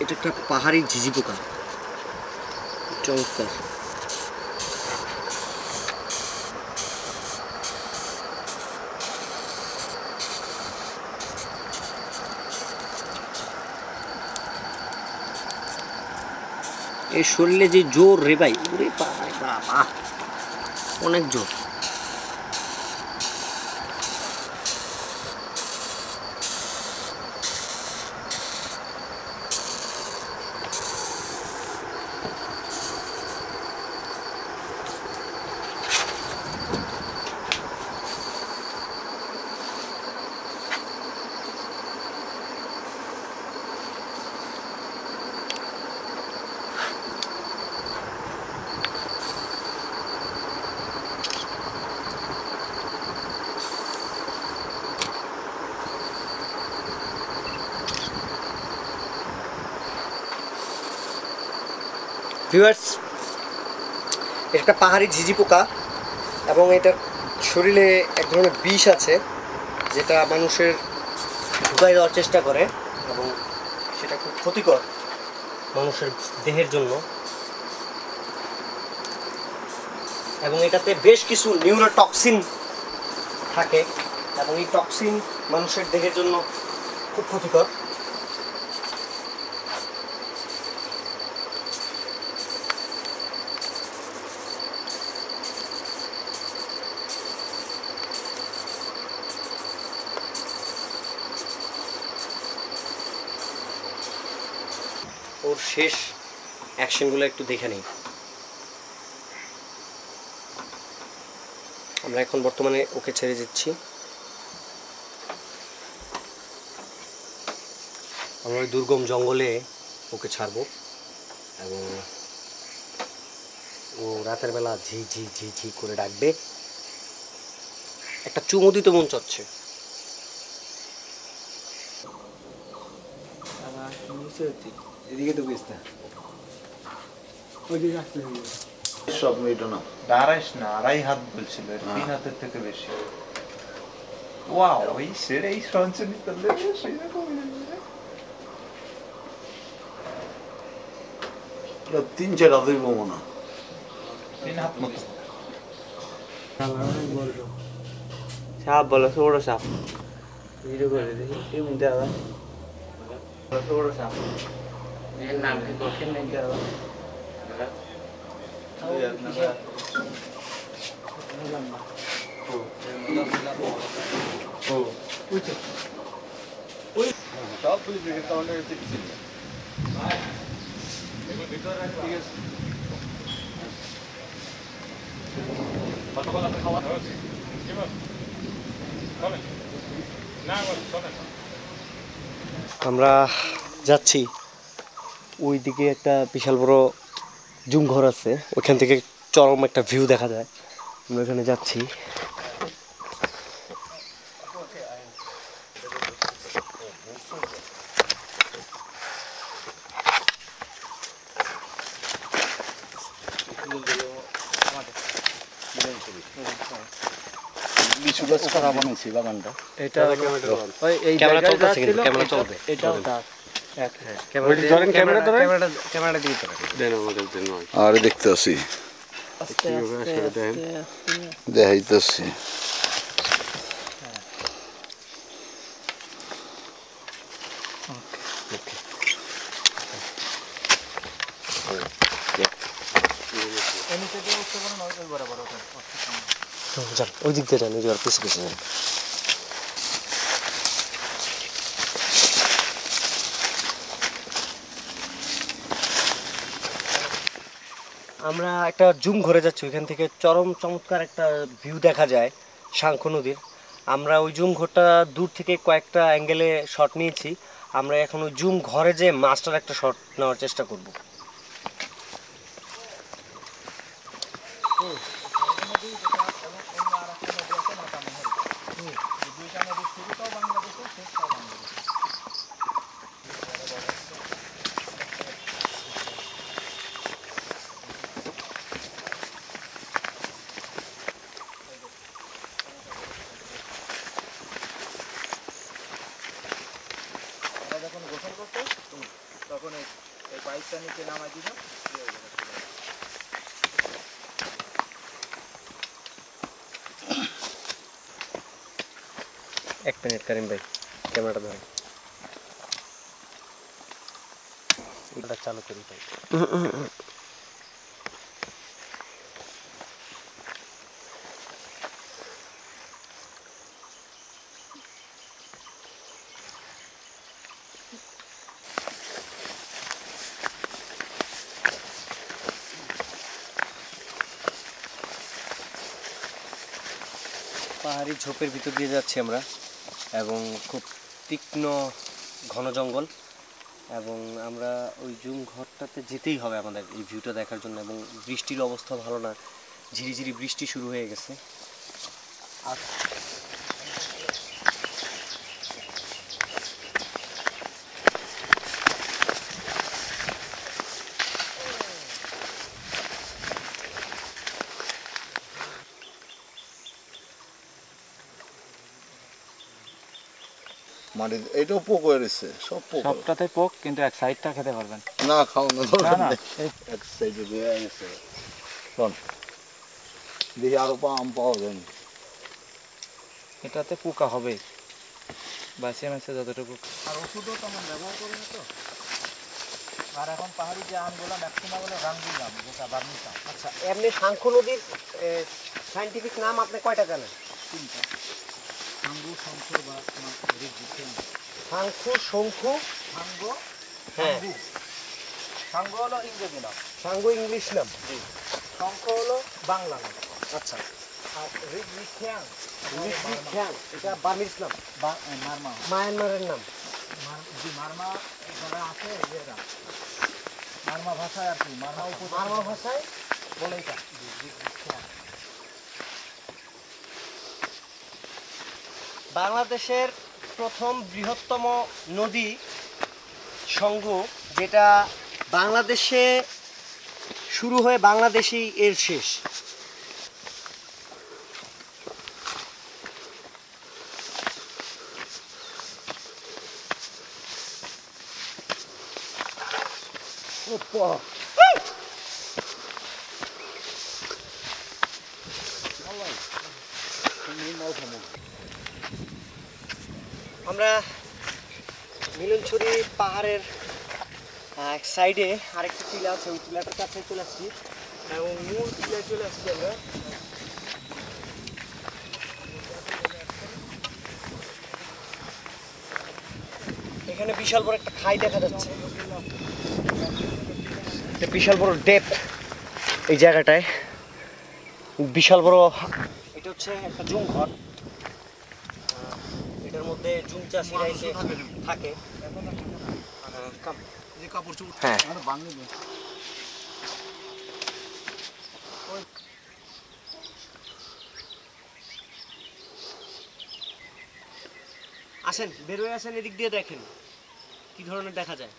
এটা একটা পাহাড়ি ঝিঝি পোকা, চমৎকার। এই শরীরে যে জোর রে ভাই, ওরে বাবা অনেক জোর। ভিউয়ার্স, এটা একটা পাহাড়ি ঝিঝি পোকা এবং এটার শরীরে এক ধরনের বিষ আছে যেটা মানুষের ঢুকাই দেওয়ার চেষ্টা করে এবং সেটা খুব ক্ষতিকর মানুষের দেহের জন্য। এবং এটাতে বেশ কিছু নিউরোটক্সিন থাকে এবং এই টক্সিন মানুষের দেহের জন্য খুব ক্ষতিকর। ওর শেষ অ্যাকশনগুলো একটু দেখে নিই। আমরা এখন বর্তমানে ওকে ছেড়ে দিচ্ছি। আমরা ওই দুর্গম জঙ্গলে ওকে ছাড়বো এবং ও রাতের বেলা ঝি ঝি ঝি ঝি করে ডাকবে। একটা চুমু দিতে মন চাচ্ছে। এদিকে তো বেশ না, ওইদিকে আসতে হবে। সব মেটো না, দাঁড়াইস না, 2.5 হাত বলছিল, 3 হাতের থেকে বেশি। ওয়াও, এই সেরে এই সঞ্চনি করলে সেরকম 3-4 হাতের কমো না, 3 হাত মতো। সাপ বলো, ছোট সাপ। ভিডিও করে দেখি এই মধ্যে আবার ছোট সাপ। এর নাম কি কোশ্চেন নেই দেওয়া? আমরা যাচ্ছি ওই দিকে, একটা বিশাল বড় জুম ঘর আছে, ওইখান থেকে চরম একটা ভিউ দেখা যায়। আমরা ওখানে যাচ্ছি। লিচু গাছ কারা বানাইছে বাগানটা? এটা ক্যামেরা চলতেছে, কিন্তু ক্যামেরা চলবে। এটাও তার ক্যামেরা দিয়ে আরে দেখতে আসি, দেখাইতেছি। ওই দিক দিয়ে যান, ওই পিছু পিছু যান। আমরা একটা জুম ঘরে যাচ্ছি, ওইখান থেকে চরম চমৎকার একটা ভিউ দেখা যায় শাঙ্খ নদীর। আমরা ওই জুম ঘরটা দূর থেকে কয়েকটা অ্যাঙ্গেলে শট নিয়েছি। আমরা এখন ওই জুম ঘরে যে মাস্টার একটা শট নেওয়ার চেষ্টা করব। যখন গোসল করতো তখন পাইপটা নিচে নামাই দিব। এক মিনিট কারিম ভাই, ক্যামেরাটা ধরেন। এটা চালু করি ভাই। পাহাড়ি ঝোপের ভিতর দিয়ে যাচ্ছি আমরা, এবং খুব তীক্ষ্ণ ঘন জঙ্গল, এবং আমরা ওই জুম ঘরটাতে যেতেই হবে আমাদের এই ভিউটা দেখার জন্য। এবং বৃষ্টির অবস্থা ভালো না, ঝিরিঝিরি বৃষ্টি শুরু হয়ে গেছে। আর মানে এটাও পোক হয়ে রয়েছে, সব পোক। সবটাতে পোক, কিন্তু এক সাইডটা খেতে পারবেন। না খাওয়ানো দরকার না, নেই, এক সাইডে দিয়ে গেছে। শোন, দেখি আরো আম পাওয়া যায়নি। এটাতে পোকা হবে, বাসে মাসে যতটুকু। আর ওষুধও তেমন ব্যবহার করি না তো। আর এখন পাহাড়ি যে আমগুলো ম্যাক্সিমাম হলো রাঙ্গুল আম, যেটা বার্মিজ আম। আচ্ছা, এমনি শঙ্খ নদীর সায়েন্টিফিক নাম আপনি কয়টা জানেন? 3টা, সাঙ্গু, শঙ্খ বা শঙ্খ, শঙ্খু, সাঙ্গ, হ্যাঁ, সাঙ্গ হলো ইংরেজি নাম, শঙ্খ ইংলিশ নাম, শঙ্খ হলো বাংলা নাম। আচ্ছা। আর রিগরিখ্যাং রিগরিখ্যাং এটা বার্মিজ নাম, মারমা, মায়ানমারের নাম। জি মারমা যারা আছে এরা মারমা ভাষায় আর কি, মারমা মারমা ভাষায় বলে এটা রিগরিখ্যাং। বাংলাদেশের প্রথম বৃহত্তম নদী সঙ্গু, যেটা বাংলাদেশে শুরু হয়ে বাংলাদেশেই এর শেষ। আমরা মিলনছড়ি পাহাড়ের এক সাইডে আরেকটা টিলা আছে, ওই টিলাটার কাছে চলে আসছি, এবং মূল টিলায় চলে আসছি আমরা। এখানে বিশাল বড় একটা খাই দেখা যাচ্ছে, একটা বিশাল বড় ডেপ এই জায়গাটায়, বিশাল বড়। এটা হচ্ছে একটা জুম ঘর, এটার মধ্যে জুম চাষিরা এসে থাকে। হ্যাঁ, আসেন, বেরোয় আসেন, এদিক দিয়ে দেখেন কি ধরনের দেখা যায়।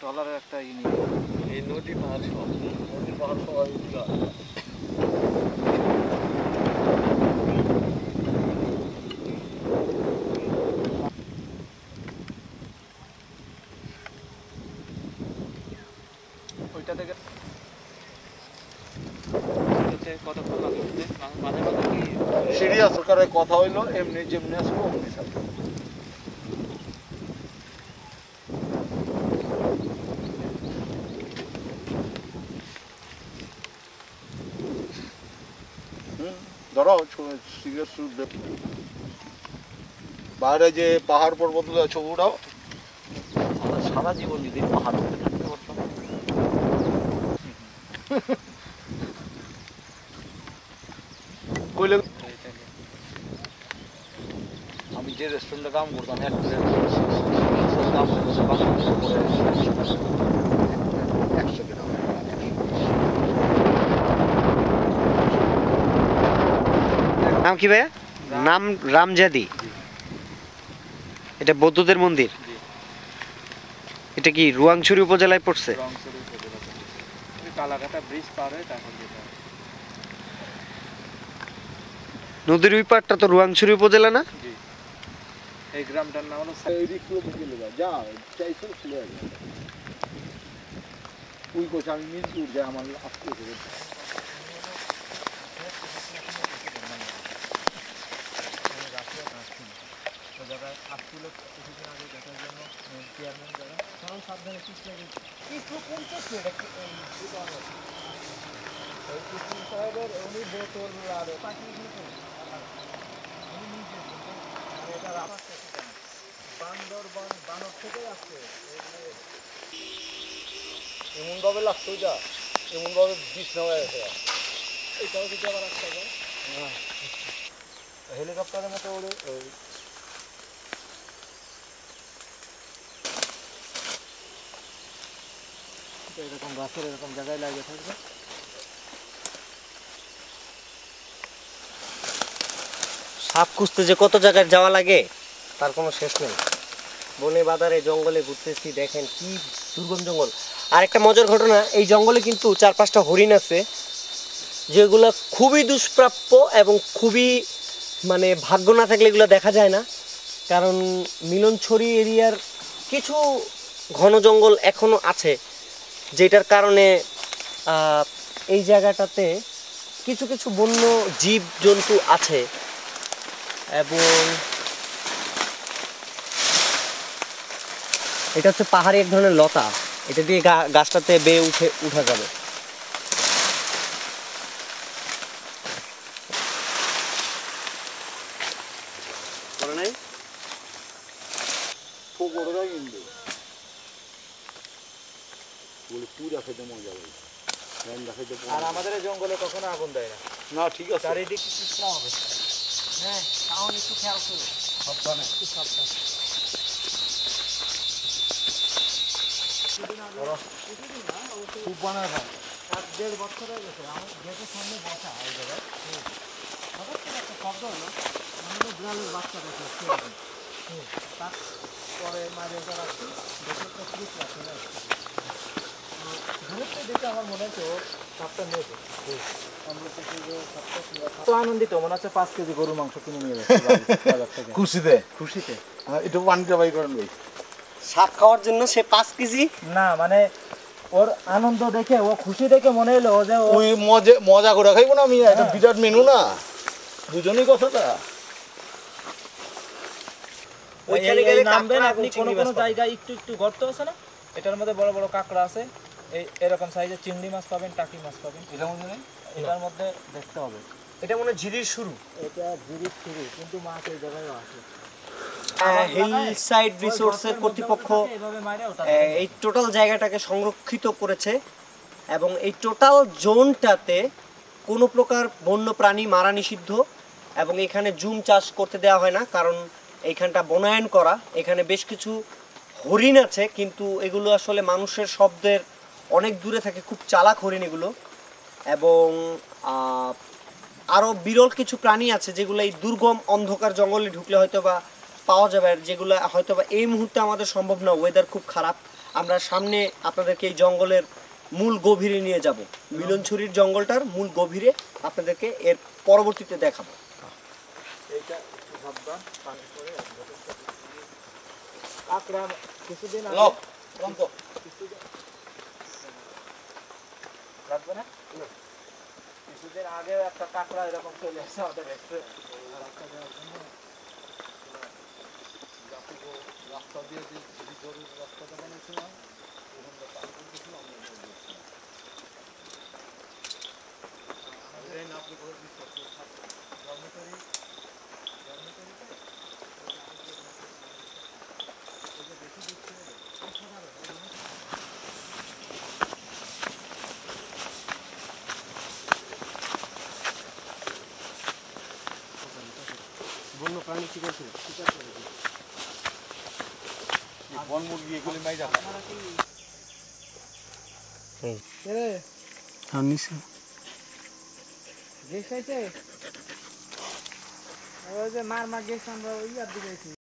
ট্রলারের একটা এই নদী পাহাড় সব, নদী পাহাড় সবাই ওইটা থেকে কতক্ষণ লাগে মাঝে মাঝে কি সিরিয়াস সরকারের কথা হইলো, এমনি যেমনি আসবো অমনি থাকবে। ধরো সিরিয়াস বাইরে যে পাহাড় পর্বত ছবি উঠাও। সারা জীবন যদি পাহাড় উঠতে থাকতে পারতাম। কইলে আমি যে রেস্টুরেন্টে কাম করতাম এক প্লেট দাম হচ্ছে 100 টাকা। নাম কি ভাইয়া? নাম রামজাদি। এটা বৌদ্ধদের মন্দির। জি। এটা কি রুয়াংছড়ি উপজেলায় পড়ছে? রংপুর উপজেলা থেকে। ওই কালাকাটা ব্রিজ পার হয়ে তারপর যেতে হবে। নদীর ওই পাড়টা তো রুয়াংছড়ি উপজেলা না? জি। এই গ্রামটার নাম হলো এই দিক থেকে গেলে যা চাইছো চলে যাবে। ওই কোচ আমি মিরপুর যে আমার আসতে হবে। এমন ভাবে লাগছে ওইটা, এমন ভাবে বিষ নেওয়া গেছে। এটাও যদি আবার আসতে হবে হেলিকপ্টারের মতো ওড়ে ওই এরকম গাছের এরকম জায়গায় লাগিয়ে থাকবে। সাপ খুঁজতে যে কত জায়গায় যাওয়া লাগে তার কোনো শেষ নেই। বনে বাজারে জঙ্গলে ঘুরতেছি, দেখেন কি দুর্গম জঙ্গল। আর একটা মজার ঘটনা, এই জঙ্গলে কিন্তু 4-5টা হরিণ আছে যেগুলো খুবই দুষ্প্রাপ্য এবং খুবই মানে ভাগ্য না থাকলে এগুলো দেখা যায় না। কারণ মিলনছড়ি এরিয়ার কিছু ঘন জঙ্গল এখনও আছে, যেটার কারণে এই জায়গাটাতে কিছু কিছু বন্য জীব জন্তু আছে। এবং এটা হচ্ছে পাহাড়ি এক ধরনের লতা, এটা দিয়ে গাছটাতে বেয়ে উঠা যাবে। করে নাই ফোকররা কিন্তু বলে পুরা খেতে মজা লাগে। খেতে আর আমাদের এই জঙ্গলে কখনো আগুন দেয় না। না ঠিক আছে, চারিদিক কৃষ্ণা হবে। হ্যাঁ, তাও একটু খেয়াল করো, সাবধানে। একটু সাবধান। খুব বানায় ভাই। 1.5 বছর হয়ে গেছে আমার গেটের সামনে বসা এই জায়গায়। হঠাৎ করে একটা শব্দ হলো, মানে বিড়ালের বাচ্চা দেখে তারপরে মাঝে রাখছি, দেখে একটা ক্লিপ রাখছে না, দূরত্বে দেখে আমার মনে হচ্ছে ও সাপটা নিয়েছে। আমরা তো সাপটা তো আনন্দিত মনে হচ্ছে 5 কেজি গরুর মাংস কিনে নিয়ে যাচ্ছে বাজার থেকে। খুশিতে খুশিতে একটু পানিটা বাই করেন ভাই। সাপ খাওয়ার জন্য সে 5 কেজি। না মানে ওর আনন্দ দেখে, ও খুশি দেখে মনে হলো যে ও ওই মজা করে খাইবো না আমি, একটা বিরাট মেনু না, দুজনই কথাটা। ওইখানে এই গেলে নামবেন কাঁকড়া আপনি এবং কোন চিংড়ি কোন মাছ পাবেন। জায়গায় একটু একটু গর্ত আছে না, এটার মধ্যে বড় বড় কাঁকড়া আছে, এই এরকম সাইজের চিংড়ি মাছ পাবেন, টাকি মাছ পাবেন। এটা মনে নেই, এটার মধ্যে দেখতে হবে। এটা মনে হয় ঝিরির শুরু। এটা জিরিস শুরু, কিন্তু মাছ এই জায়গায়ও আছে। হিল সাইড রিসোর্সের কর্তৃপক্ষ এভাবে মাইরে ওটা এই টোটাল জায়গাটাকে সংরক্ষিত করেছে এবং এই টোটাল জোনটাতে কোনো প্রকার বন্য প্রাণী মারা নিষিদ্ধ এবং এখানে জুম চাষ করতে দেওয়া হয় না, কারণ এইখানটা বনায়ন করা। এখানে বেশ কিছু হরিণ আছে, কিন্তু এগুলো আসলে মানুষের শব্দের অনেক দূরে থাকে, খুব চালাক হরিণ এগুলো। এবং আরও বিরল কিছু প্রাণী আছে যেগুলো এই দুর্গম অন্ধকার জঙ্গলে ঢুকলে হয়তো বা পাওয়া যাবে, আর যেগুলো হয়তো বা এই মুহূর্তে আমাদের সম্ভব না, ওয়েদার খুব খারাপ। আমরা সামনে আপনাদেরকে এই জঙ্গলের মূল গভীরে নিয়ে যাব, মিলনছড়ির জঙ্গলটার মূল গভীরে আপনাদেরকে এর পরবর্তীতে দেখাবো। এইটা একটু সাবধান, পানি পড়ে কাঁকড়া কিছুদিন আগে লোক কোন তো লাগবে না, কিছুদিন আগে একটা কাঁকড়া এরকম চলে আসছে আমাদের রাস্তা দিয়ে যে গরুর রাস্তাটা বানিয়েছিলাম ওখানটা পার করতেছিলাম আমরা আপনি করে বিশ্বাস করে প্রাণী শিকার ছিল বন মুরগি এগুলি মাই যাবে গেছ খাইছে ওই যে মার গেছ আমরা ওই আর দিকে